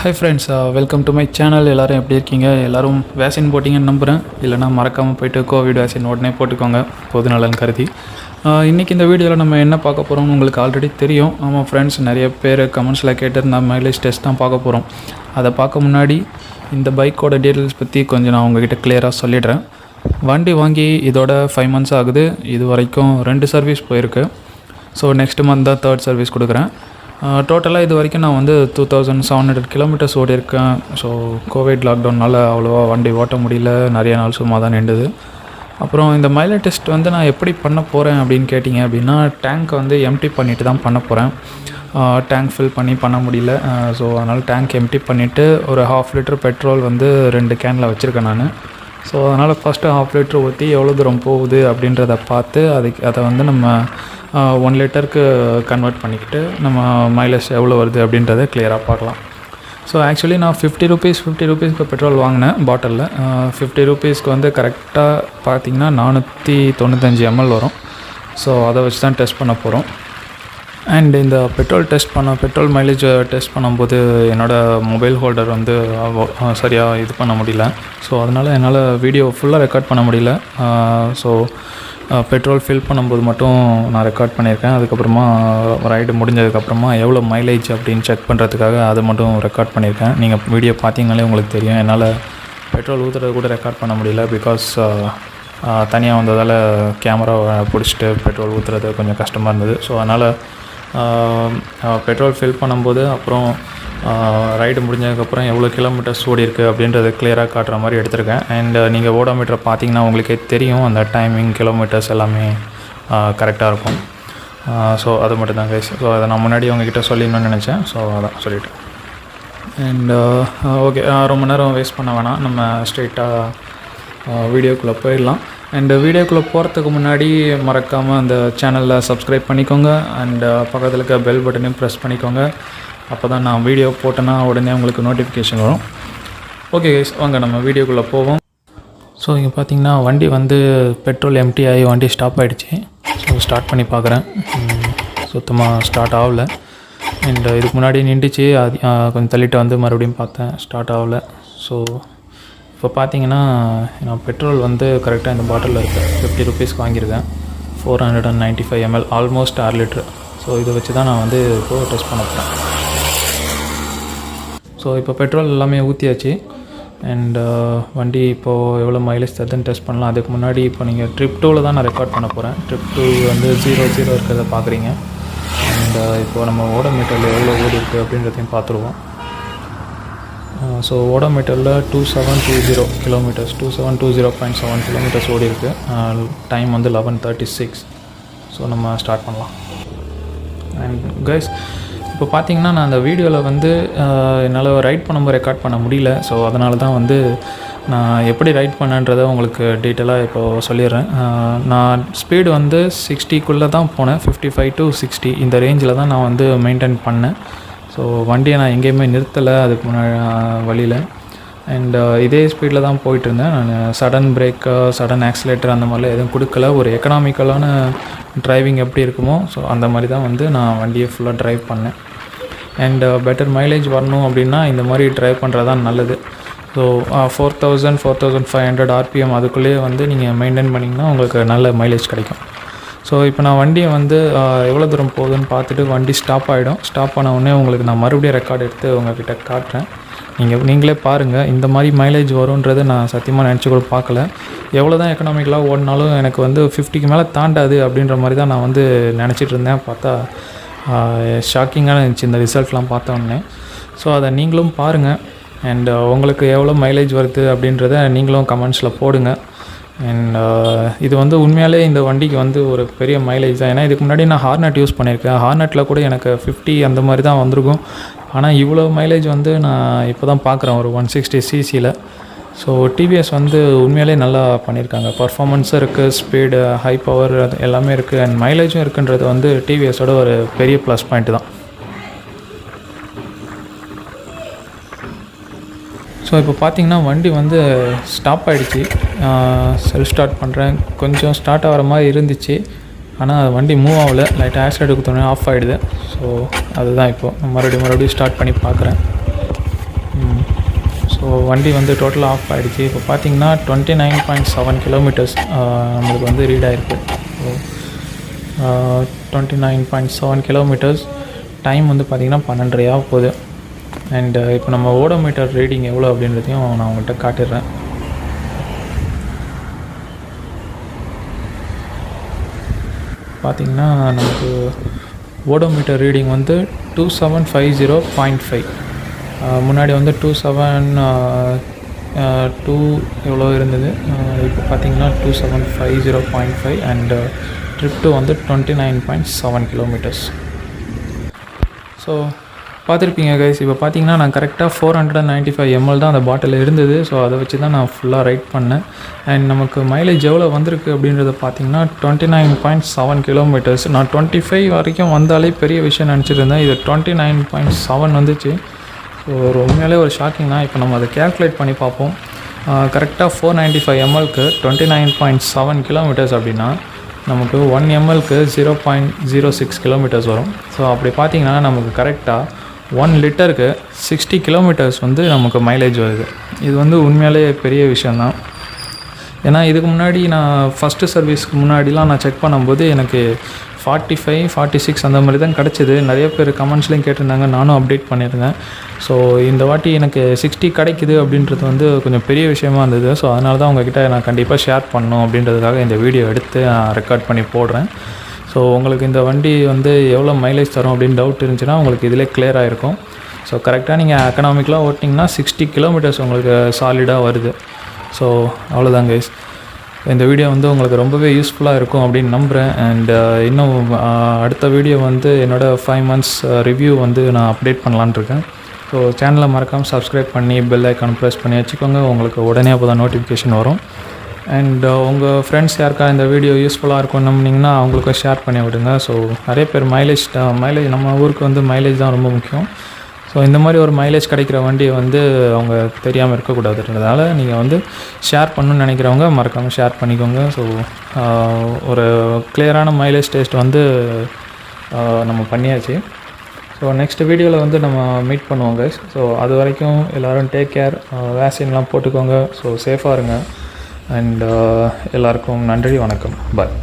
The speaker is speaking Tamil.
Hi friends, welcome to my channel. எல்லோரும் எப்படி இருக்கீங்க? எல்லோரும் வேக்சின் போட்டிங்கன்னு நம்புகிறேன். இல்லைனா மறக்காமல் போய்ட்டு கோவிட் வேக்சின் உடனே போட்டுக்கோங்க, பொது நலன் கருதி. இன்றைக்கி இந்த வீடியோவில் நம்ம என்ன பார்க்க போகிறோம்னு உங்களுக்கு ஆல்ரெடி தெரியும். ஆமாம் ஃப்ரெண்ட்ஸ், நிறைய பேர் கமெண்ட்ஸில் கேட்டிருந்த மைலேஜ் டெஸ்ட் தான் பார்க்க போகிறோம். அதை பார்க்க முன்னாடி இந்த பைக்கோட டீட்டெயில்ஸ் பற்றி கொஞ்சம் நான் உங்ககிட்ட கிளியராக சொல்லிடுறேன். வண்டி வாங்கி இதோட 5 months ஆகுது. இது வரைக்கும் 2 சர்வீஸ் போயிருக்கு. ஸோ நெக்ஸ்ட் மந்த் தான் 3rd சர்வீஸ் கொடுக்குறேன். டோட்டலாக இது வரைக்கும் நான் வந்து 2700 கிலோமீட்டர்ஸ் ஓடிருக்கேன். ஸோ கோவிட் லாக்டவுனால் அவ்வளோவா வண்டி ஓட்ட முடியல, நிறைய நாள் சும்மா தான் நின்றுது. அப்புறம் இந்த மைலேஜ் டெஸ்ட் வந்து நான் எப்படி பண்ண போகிறேன் அப்படின்னு கேட்டிங்க அப்படின்னா, டேங்க் வந்து எம்டி பண்ணிவிட்டு தான் பண்ண போகிறேன். டேங்க் ஃபில் பண்ண முடியல. ஸோ அதனால் டேங்க் எம்டி பண்ணிவிட்டு ஒரு 1/2 லிட்டர் பெட்ரோல் வந்து 2 கேனில் வச்சுருக்கேன் நான். ஸோ அதனால் ஃபஸ்ட்டு 1/2 லிட்டர் ஊற்றி எவ்வளோ தூரம் போகுது அப்படின்றத பார்த்து அதை வந்து நம்ம 1 லிட்டருக்கு கன்வெர்ட் பண்ணிக்கிட்டு நம்ம மைலேஜ் எவ்வளோ வருது அப்படின்றத கிளியராக பார்க்கலாம். ஸோ ஆக்சுவலி நான் 50 ரூபீஸ்க்கு பெட்ரோல் வாங்கினேன் பாட்டிலில். 50 ரூபீஸ்க்கு வந்து கரெக்டாக பார்த்திங்கன்னா 495 ml வரும். ஸோ அதை வச்சு தான் டெஸ்ட் பண்ண போகிறோம். அண்ட் இந்த பெட்ரோல் மைலேஜ் டெஸ்ட் பண்ணும்போது என்னோடய மொபைல் ஹோல்டர் வந்து சரியாக இது பண்ண முடியல. ஸோ அதனால் என்னால் வீடியோ ஃபுல்லாக ரெக்கார்ட் பண்ண முடியல. ஸோ பெட்ரோல் ஃபில் பண்ணும்போது மட்டும் நான் ரெக்கார்ட் பண்ணியிருக்கேன். அதுக்கப்புறமா ரைடு முடிஞ்சதுக்கப்புறமா எவ்வளோ மைலேஜ் அப்படின்னு செக் பண்ணுறதுக்காக அதை மட்டும் ரெக்கார்ட் பண்ணியிருக்கேன். நீங்கள் வீடியோ பார்த்தீங்கனாலே உங்களுக்கு தெரியும். என்னால் பெட்ரோல் ஊற்றுறது கூட ரெக்கார்ட் பண்ண முடியல. பிகாஸ் தனியாக வந்ததால் கேமராவை பிடிச்சிட்டு பெட்ரோல் ஊற்றுறது கொஞ்சம் கஷ்டமாக இருந்தது. ஸோ அதனால் பெட்ரோல் ஃபில் பண்ணும்போது அப்புறம் ரைடு முடிஞ்சதுக்கப்புறம் எவ்வளோ கிலோமீட்டர்ஸ் ஓடி இருக்குது அப்படின்றத கிளியராக காட்டுற மாதிரி எடுத்திருக்கேன். அண்ட் நீங்கள் ஓடோமீட்டரை பார்த்தீங்கன்னா உங்களுக்கே தெரியும், அந்த டைமிங் கிலோமீட்டர்ஸ் எல்லாமே கரெக்டாக இருக்கும். ஸோ அது மட்டும் தான் கைஸ். ஸோ அதை நான் முன்னாடி உங்ககிட்ட சொல்லிடணும்னு நினச்சேன். ஸோ அதான் சொல்லிவிட்டேன். அண்ட் ஓகே, ரொம்ப நேரம் வேஸ்ட் பண்ண வேணாம், நம்ம ஸ்ட்ரெயிட்டாக வீடியோக்குள்ளே போயிடலாம். அண்டு வீடியோக்குள்ளே போகிறதுக்கு முன்னாடி மறக்காமல் அந்த சேனலில் சப்ஸ்கிரைப் பண்ணிக்கோங்க. அண்ட் பக்கத்தில் இருக்க பெல் பட்டனையும் ப்ரெஸ் பண்ணிக்கோங்க. அப்போ தான் நான் வீடியோ போட்டேன்னா உடனே உங்களுக்கு நோட்டிஃபிகேஷன் வரும். ஓகே கைஸ், வாங்க நம்ம வீடியோக்குள்ளே போவோம். ஸோ இங்கே பார்த்தீங்கன்னா வண்டி வந்து பெட்ரோல் எம்டி ஆகி வண்டி ஸ்டாப் ஆகிடுச்சு. ஸோ ஸ்டார்ட் பண்ணி பார்க்குறேன், சுத்தமாக ஸ்டார்ட் ஆகலை. அண்ட் இதுக்கு முன்னாடி நின்றுச்சு, அது கொஞ்சம் தள்ளிட்டு வந்து மறுபடியும் பார்த்தேன், ஸ்டார்ட் ஆகலை. ஸோ இப்போ பார்த்தீங்கன்னா நான் பெட்ரோல் வந்து கரெக்டாக இந்த பாட்டிலில் இருக்குது. 50 ரூபீஸ்க்கு வாங்கியிருக்கேன். 495 ml, ஆல்மோஸ்ட் 1/2 லிட்ரு. ஸோ இதை வச்சு தான் நான் வந்து இப்போது டெஸ்ட் பண்ண போகிறேன். ஸோ இப்போ பெட்ரோல் எல்லாமே ஊற்றியாச்சு. அண்ட் வண்டி இப்போது எவ்வளோ மைலேஜ் தருதுன்னு டெஸ்ட் பண்ணலாம். அதுக்கு முன்னாடி இப்போ நீங்கள் ட்ரிப் 2ல் தான் நான் ரெக்கார்ட் பண்ண போகிறேன். ட்ரிப் 2 வந்து 0 இருக்கிறத பார்க்குறீங்க. அண்ட் இப்போது நம்ம ஓடோமீட்டரில் எவ்வளோ ஓடி இருக்குது அப்படின்றதையும் பார்த்துருவோம். ஸோ ஓடோமீட்டரில் 2720 கிலோமீட்டர்ஸ், 2720.7 கிலோமீட்டர்ஸ் ஓடி இருக்குது. டைம் வந்து 11:36. ஸோ நம்ம ஸ்டார்ட் பண்ணலாம். அண்ட் கைஸ், இப்போ பார்த்தீங்கன்னா நான் அந்த வீடியோவில் வந்து என்னால் ரைட் பண்ணும்போது ரெக்கார்ட் பண்ண முடியல. ஸோ அதனால தான் வந்து நான் எப்படி ரைட் பண்ணேன்றதை உங்களுக்கு டீட்டெயிலாக இப்போது சொல்லிடுறேன். நான் ஸ்பீடு வந்து 60க்குள்ளே தான் போனேன். 55 to 60 இந்த ரேஞ்சில் தான் நான் வந்து மெயின்டைன் பண்ணேன். ஸோ வண்டியை நான் எங்கேயுமே நிறுத்தலை அதுக்கு முன்னாடி வழியில். அண்ட் இதே ஸ்பீடில் தான் போயிட்டுருந்தேன். நான் சடன் பிரேக்கு, சடன் ஆக்சிலேட்டர் அந்த மாதிரிலாம் எதுவும் கொடுக்கல. ஒரு எக்கனாமிக்கலான டிரைவிங் எப்படி இருக்குமோ ஸோ அந்த மாதிரி தான் வந்து நான் வண்டியை ஃபுல்லாக ட்ரைவ் பண்ணேன். அண்ட் பெட்டர் மைலேஜ் வரணும் அப்படின்னா இந்த மாதிரி ட்ரைவ் பண்ணுறது தான் நல்லது. ஸோ 4500 RPM அதுக்குள்ளேயே வந்து நீங்கள் மெயின்டைன் பண்ணிங்கன்னா உங்களுக்கு நல்ல மைலேஜ் கிடைக்கும். ஸோ இப்போ நான் வண்டியை வந்து எவ்வளோ தூரம் போகுதுன்னு பார்த்துட்டு வண்டி ஸ்டாப் ஆகிடும். ஸ்டாப் ஆன உடனே உங்களுக்கு நான் மறுபடியும் ரெக்கார்ட் எடுத்து உங்கள்கிட்ட காட்டுறேன். நீங்களே பாருங்கள், இந்த மாதிரி மைலேஜ் வரும்ன்றது நான் சத்தியமாக நினச்சி கூட பார்க்கல. எவ்வளோ தான் எக்கனாமிக்கலாக ஓடினாலும் எனக்கு வந்து 50க்கு மேலே தாண்டாது அப்படின்ற மாதிரி தான் நான் வந்து நினச்சிட்டு இருந்தேன். பார்த்தா ஷாக்கிங்காக இருந்துச்சு இந்த ரிசல்ட்லாம் பார்த்தோன்னே. ஸோ அதை நீங்களும் பாருங்கள். அண்ட் உங்களுக்கு எவ்வளோ மைலேஜ் வருது அப்படின்றத நீங்களும் கமெண்ட்ஸில் போடுங்க. அண்ட் இது வந்து உண்மையாலே இந்த வண்டிக்கு வந்து ஒரு பெரிய மைலேஜ் தான். ஏன்னா இதுக்கு முன்னாடி நான் ஹார்னட் யூஸ் பண்ணியிருக்கேன். ஹார்னட்டில் கூட எனக்கு 50 அந்த மாதிரி தான் வந்திருக்கும். ஆனால் இவ்வளோ மைலேஜ் வந்து நான் இப்போ தான் பார்க்குறேன் ஒரு 160 cc. ஸோ டிவிஎஸ் வந்து உண்மையாலே நல்லா பண்ணியிருக்காங்க. பர்ஃபார்மன்ஸும் இருக்குது, ஸ்பீடு, ஹை பவர் அது எல்லாமே இருக்குது. அண்ட் மைலேஜும் இருக்குன்றது வந்து டிவிஎஸோட ஒரு பெரிய ப்ளஸ் பாயிண்ட் தான். ஸோ இப்போ பார்த்திங்கன்னா வண்டி வந்து ஸ்டாப் ஆகிடுச்சு. செல்ஃப் ஸ்டார்ட் பண்ணுறேன், கொஞ்சம் ஸ்டார்ட் ஆகிற மாதிரி இருந்துச்சு. ஆனால் வண்டி மூவ் ஆகலை, லைட்டாக ஆக்சிலேட்டர் கொடுத்தோன்னே ஆஃப் ஆகிடுது. ஸோ அதுதான் இப்போது மறுபடியும் ஸ்டார்ட் பண்ணி பார்க்குறேன். ஸோ வண்டி வந்து டோட்டலாக ஆஃப் ஆகிடுச்சு. இப்போ பார்த்தீங்கன்னா 29.7 கிலோமீட்டர்ஸ் நம்மளுக்கு வந்து ரீட் ஆகிருக்கு. So 29.7 kilometres. டைம் வந்து பார்த்திங்கன்னா 12:30 போகுது. அண்டு இப்போ நம்ம ஓடோமீட்டர் ரீடிங் எவ்வளோ அப்படின்றதையும் நான் உங்கள்கிட்ட காட்டிடுறேன். பார்த்திங்கன்னா நமக்கு ஓடோமீட்டர் ரீடிங் வந்து 2750.5. முன்னாடி வந்து 272 எவ்வளோ இருந்தது. இப்போ பார்த்திங்கன்னா 2750.5 அண்டு ட்ரிப் டு வந்து 29.7 கிலோமீட்டர்ஸ். ஸோ பார்த்துருப்பீங்க கைஸ். இப்போ பார்த்தீங்கன்னா நான் கரெக்டாக 495 ml தான் அந்த பாட்டில் இருந்தது. ஸோ அதை வச்சு தான் நான் ஃபுல்லாக ரைட் பண்ணேன். அண்ட் நமக்கு மைலேஜ் எவ்வளோ வந்திருக்கு அப்படின்றத பார்த்தீங்கன்னா 29.7 கிலோமீட்டர்ஸ். நான் 25 வரைக்கும் வந்தாலே பெரிய விஷயம் நினச்சிட்டு இருந்தேன். இது 29.7 வந்துச்சு. ஸோ உண்மையிலே ஒரு ஷாக்கிங் தான். இப்போ நம்ம அதை கேல்குலேட் பண்ணி பார்ப்போம். கரெக்டாக 495 mlக்கு 29.7 கிலோமீட்டர்ஸ் அப்படின்னா நமக்கு 1 mlக்கு 0.06 கிலோமீட்டர்ஸ் வரும். ஸோ அப்படி பார்த்திங்கன்னா நமக்கு கரெக்டாக 1 லிட்டருக்கு 60 கிலோமீட்டர்ஸ் வந்து நமக்கு மைலேஜ் வருது. இது வந்து உண்மையிலே பெரிய விஷயந்தான். ஏன்னா இதுக்கு முன்னாடி நான் ஃபஸ்ட்டு சர்வீஸ்க்கு முன்னாடிலாம் நான் செக் பண்ணும்போது எனக்கு 45, 46 அந்த மாதிரி தான் கிடச்சிது. நிறைய பேர் கமெண்ட்ஸ்லேயும் கேட்டிருந்தாங்க, நானும் அப்டேட் பண்ணியிருந்தேன். ஸோ இந்த வாட்டி எனக்கு 60 கிடைக்குது அப்படின்றது வந்து கொஞ்சம் பெரிய விஷயமா இருந்தது. ஸோ அதனால தான் உங்கள்கிட்ட நான் கண்டிப்பாக ஷேர் பண்ணணும் அப்படின்றதுக்காக இந்த வீடியோ எடுத்து நான் ரெக்கார்ட் பண்ணி போடுறேன். ஸோ உங்களுக்கு இந்த வண்டி வந்து எவ்வளோ மைலேஜ் தரும் அப்படின்னு டவுட் இருந்துச்சுன்னா உங்களுக்கு இதிலே கிளியர் ஆகிருக்கும். ஸோ கரெக்டாக நீங்கள் எக்கனாமிக்கலாக ஓட்டிங்கன்னா 60 கிலோமீட்டர்ஸ் உங்களுக்கு சாலிடாக வருது. ஸோ அவ்வளோதான் கைஸ். இந்த வீடியோ வந்து உங்களுக்கு ரொம்பவே யூஸ்ஃபுல்லாக இருக்கும் அப்படின்னு நம்புகிறேன். அண்ட் இன்னும் அடுத்த வீடியோ வந்து என்னோடய 5 months ரிவ்யூ வந்து நான் அப்டேட் பண்ணலான்னு இருக்கேன். ஸோ சேனலை மறக்காமல் சப்ஸ்கிரைப் பண்ணி பெல் ஐக்கான் ப்ரெஸ் பண்ணி வச்சுக்கோங்க. உங்களுக்கு உடனே அப்போ தான் நோட்டிஃபிகேஷன் வரும். அண்ட் உங்கள் ஃப்ரெண்ட்ஸ் யாருக்கா இந்த வீடியோ யூஸ்ஃபுல்லாக இருக்கும் நம்பினீங்கன்னா அவங்களுக்கும் ஷேர் பண்ணி விடுங்க. ஸோ நிறைய பேர் மைலேஜ் நம்ம ஊருக்கு வந்து மைலேஜ் தான் ரொம்ப முக்கியம். ஸோ இந்த மாதிரி ஒரு மைலேஜ் கிடைக்கிற வண்டியை வந்து அவங்க தெரியாமல் இருக்கக்கூடாதுன்றதால நீங்கள் வந்து ஷேர் பண்ணணுன்னு நினைக்கிறவங்க மறக்காமல் ஷேர் பண்ணிக்கோங்க. ஸோ ஒரு கிளியரான மைலேஜ் டெஸ்ட் வந்து நம்ம பண்ணியாச்சு. ஸோ நெக்ஸ்ட் வீடியோவில் வந்து நம்ம மீட் பண்ணுவோம் கைஸ். ஸோ அது வரைக்கும் எல்லோரும் டேக் கேர். வேக்சின்லாம் போட்டுக்கோங்க. ஸோ சேஃபாக இருங்க. அண்ட் எல்லாருக்கும் நன்றி, வணக்கம், பாய்.